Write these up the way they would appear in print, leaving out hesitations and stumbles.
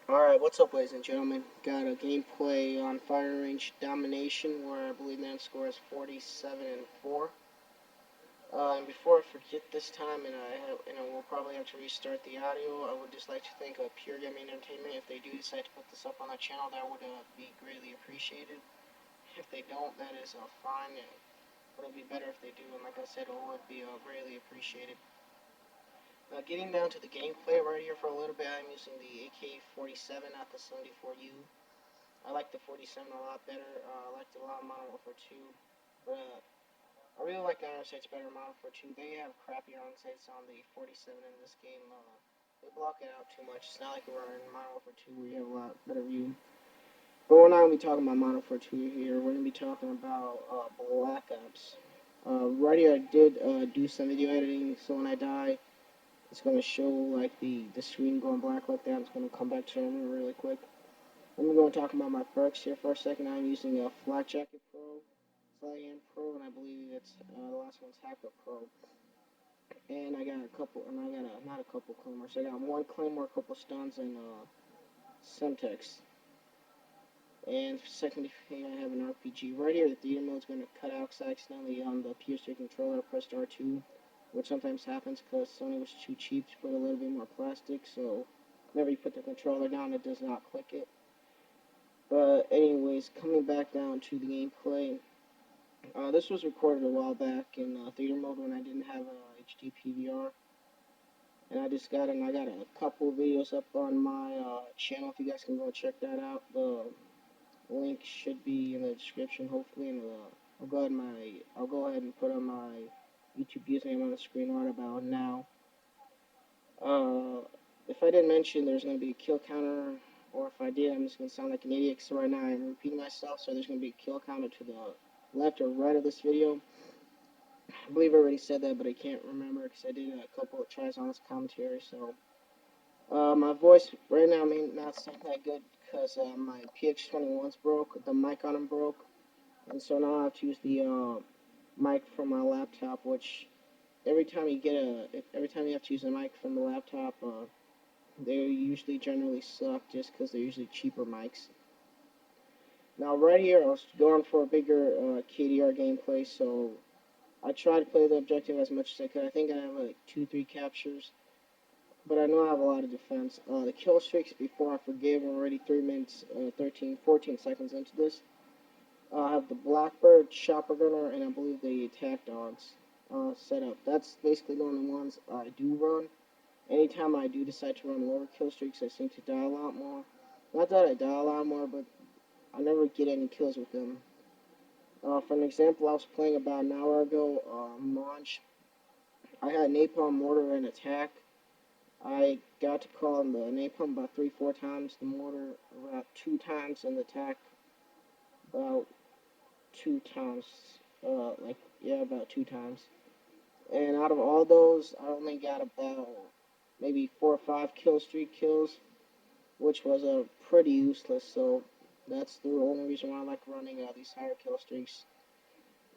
Alright, what's up, ladies and gentlemen? Got a gameplay on Fire Range Domination where I believe the end score is 47-4. And before I forget this time, we'll probably have to restart the audio, I would just like to thank Pure Gaming Entertainment. If they do decide to put this up on the channel, that would be greatly appreciated. If they don't, that is fine. But it'll be better if they do, and like I said, it would be greatly appreciated. Getting down to the gameplay right here for a little bit, I'm using the AK-47, not the 74U. I like the 47 a lot better. I liked it a lot in Modern Warfare 2. But I really like the iron sights better in Modern Warfare 2. They have crappy iron sights on the 47 in this game. They block it out too much. It's not like we're in Modern Warfare 2 where you have a lot better view. But we're not going to be talking about Modern Warfare 2 here. We're going to be talking about Black Ops. Right here I did do some video editing, so when I die, it's going to show like the screen going black like that. It's going to come back to normal really quick. I'm going to talk about my perks here for a second. I'm using a Flak Jacket Pro, Flying Pro, and I believe it's the last one's Hacker Pro. And I got not a couple Claymores. I got one Claymore, a couple stuns, and Semtex. And second, I have an RPG. Right here, the theater mode's going to cut out because I accidentally on the PS3 controller pressed R2, which sometimes happens because Sony was too cheap to put a little bit more plastic. So whenever you put the controller down, it does not click it. But anyways, coming back down to the gameplay, this was recorded a while back in theater mode when I didn't have HD PVR, and I got a couple videos up on my channel. If you guys can go check that out, the link should be in the description, hopefully, and I'll go ahead and put on my YouTube username on the screen right about now. If I didn't mention, there's going to be a kill counter. Or if I did, I'm just going to sound like an idiot, because right now I'm repeating myself, so there's going to be a kill counter to the left or right of this video. I believe I already said that, but I can't remember, because I did a couple of tries on this commentary, so... my voice right now may not sound that good, because my PX21's broke, the mic on them broke, and so now I have to use the mic from my laptop, which every time you have to use a mic from the laptop, they usually generally suck just because they're usually cheaper mics. Now right here, I was going for a bigger KDR gameplay, so I tried to play the objective as much as I could. I think I have like 2-3 captures, but I know I have a lot of defense. The kill streaks, before I forget, we're already 3 minutes, 14 seconds into this. I have the Blackbird, Chopper Gunner, and I believe the Attack Dogs set up. That's basically the only ones I do run. Anytime I do decide to run lower kill streaks, I seem to die a lot more. Not that I die a lot more, but I never get any kills with them. For an example, I was playing about an hour ago, launch. I had Napalm, Mortar, and Attack. I got to call on the Napalm about 3-4 times, the Mortar about 2 times, and the Attack about 2 times. About 2 times. And out of all those, I only got about maybe 4 or 5 kill streak kills, which was pretty useless. So that's the only reason why I like running these higher kill streaks.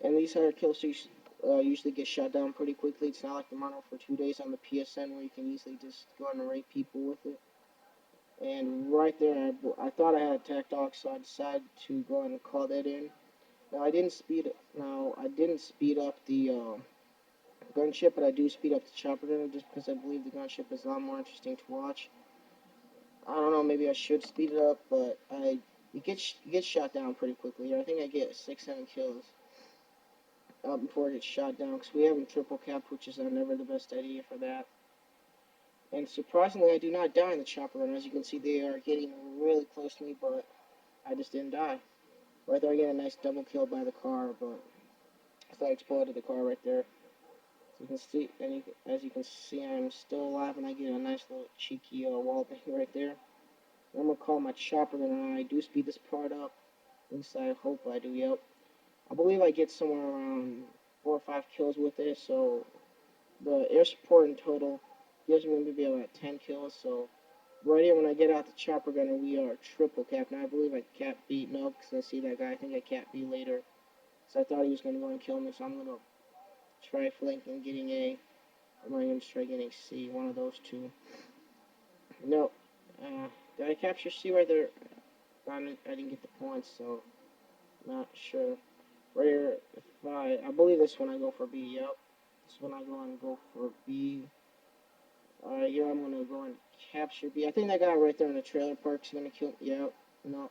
And these higher kill streaks usually get shot down pretty quickly. It's not like the Modern for 2 days on the PSN where you can easily just go out and raid people with it. And right there, I thought I had Attack Dog, so I decided to go ahead and call that in. Now I didn't speed up the gunship, but I do speed up the chopper gunner just because I believe the gunship is a lot more interesting to watch. I don't know, maybe I should speed it up, but you get shot down pretty quickly here. I think I get 6-7 kills before it gets shot down, because we have him triple capped, which is never the best idea for that. And surprisingly, I do not die in the chopper gunner. As you can see, they are getting really close to me, but I just didn't die. Right there, I get a nice double kill by the car, but I thought I exploded the car right there. You can see, as you can see, I'm still alive, and I get a nice little cheeky wallpaper right there. I'm gonna call my chopper gun, and I do speed this part up. At least I hope I do. Yep, I believe I get somewhere around 4 or 5 kills with it. So the air support in total gives me maybe about 10 kills. So right here, when I get out the chopper gunner, we are triple cap. Now I believe I cap B. No, because I see that guy. I think I cap B later. So I thought he was gonna go and kill me. So I'm gonna try flanking, getting A. I'm going to try getting C, one of those two. No, Did I capture C right there? I didn't get the points, so not sure. Right here, if I believe this one I go for B. Yep, this one I go and go for B. Alright, here I'm gonna go and capture B. I think that guy right there in the trailer park's gonna kill. Yep, no.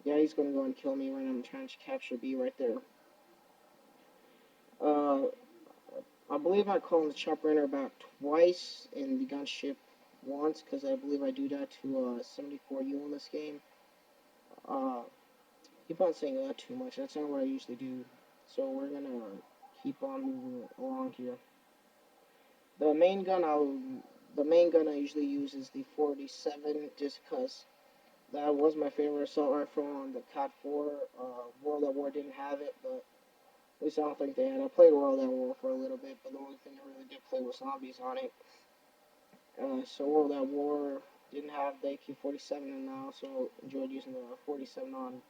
Yeah, he's gonna go and kill me when I'm trying to capture B right there. I believe I call the chopper runner about twice in the gunship once, because I believe I do that to 74U in this game. Keep on saying that too much. That's not what I usually do. So we're gonna keep on moving along here. The main gun I usually use is the 47, just because that was my favorite assault rifle on the COD 4. World at War didn't have it, but at least I don't think they had. I played World at War for a little bit, but the only thing I really did play was zombies on it. So World at War didn't have the AK-47, and I also enjoyed using the 47 on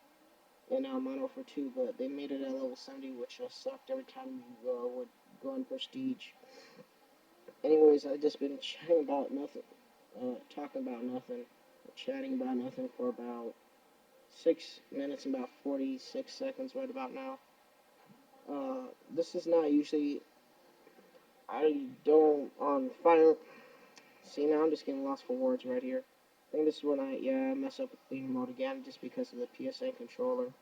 in Modern Warfare 2, but they made it at level 70, which sucked every time you would go in Prestige. Anyways, I've just been chatting about nothing, talking about nothing, chatting about nothing for about 6 minutes and about 46 seconds right about now. This is not usually, I don't, on fire, see now I'm just getting lost for words right here. I think this is when I mess up with cleaner mode again, just because of the PSN controller.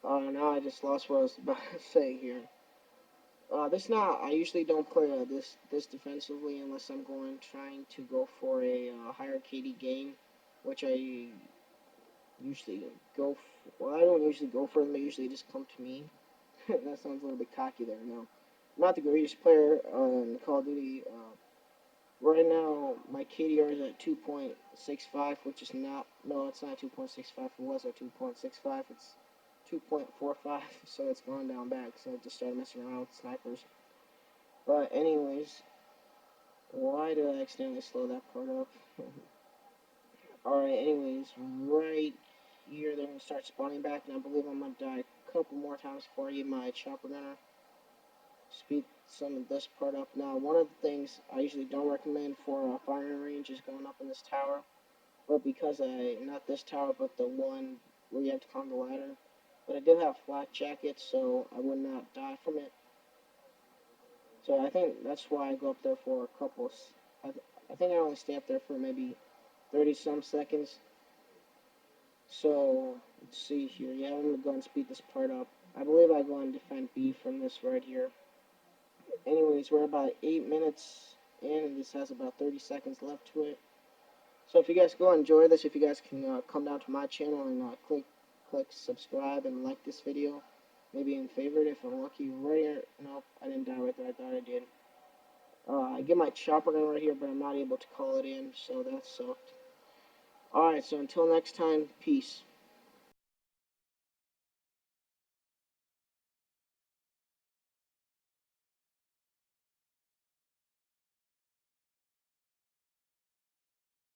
Now I just lost what I was about to say here. I usually don't play this defensively unless I'm trying to go for a higher KD game, which I usually go for. Well, I don't usually go for them, they usually just come to me. That sounds a little bit cocky there, no. I'm not the greatest player in Call of Duty. Right now, my KDR is at 2.65, which is not, no, it's not 2.65, it was at 2.65, it's 2.45, so it's gone down back, so I just started messing around with snipers. But anyways, why did I accidentally slow that part up? Alright, anyways, right here they're gonna start spawning back, and I believe I'm gonna die a couple more times before I get my chopper gunner. Speed some of this part up. Now, one of the things I usually don't recommend for firing range is going up in this tower, but because not this tower, but the one where you have to climb the ladder, but I did have flak jackets, so I would not die from it. So I think that's why I go up there for a couple. I think I only stay up there for maybe 30 some seconds. So let's see here. Yeah, I'm gonna go and speed this part up. I believe I go and defend B from this right here. Anyways, we're about 8 minutes in, and this has about 30 seconds left to it. So if you guys go enjoy this, if you guys can come down to my channel and click subscribe and like this video, maybe in favorite if I'm lucky. Right here, nope, I didn't die right there. I thought I did. I get my chopper gun right here, but I'm not able to call it in, so that sucked. Alright, so until next time, peace.